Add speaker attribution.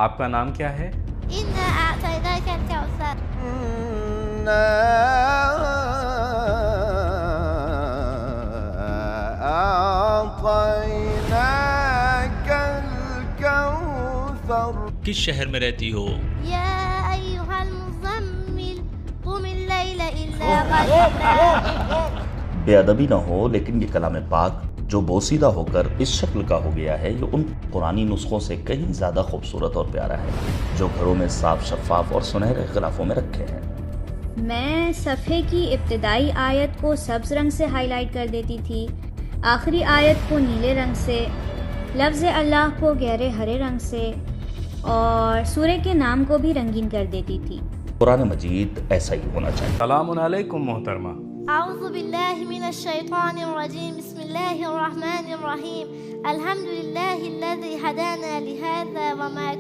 Speaker 1: آپ کا نام کیا ہے؟
Speaker 2: إنا أعطيناك الكوثر
Speaker 3: إنا أعطيناك الكوثر.
Speaker 4: کس شہر میں رہتی ہو؟
Speaker 2: يا أيها المزمل قم الليل إلا قليلا.
Speaker 5: بے ادبی نہ ہو، لیکن یہ کلام پاک جو بوسیدہ ہو کر اس شکل کا ہو گیا ہے، یہ ان قرآنی نسخوں سے کہیں زیادہ خوبصورت اور پیارا ہے جو گھروں میں صاف شفاف اور سنہرے غلافوں میں رکھے ہیں۔
Speaker 6: میں صفحے کی ابتدائی آیت کو سبز رنگ سے ہائی لائٹ کر دیتی تھی، آخری آیت کو نیلے رنگ سے، لفظ اللہ کو گہرے ہرے رنگ سے، اور سورہ کے نام کو بھی رنگین کر دیتی تھی۔
Speaker 5: قرآن مجید ایسا ہی ہونا چاہیے۔
Speaker 1: السلام علیکم محترمہ۔
Speaker 2: أعوذ بالله من الشيطان الرجيم. بسم الله الرحمن الرحيم. الحمد لله الذي هدانا لهذا وما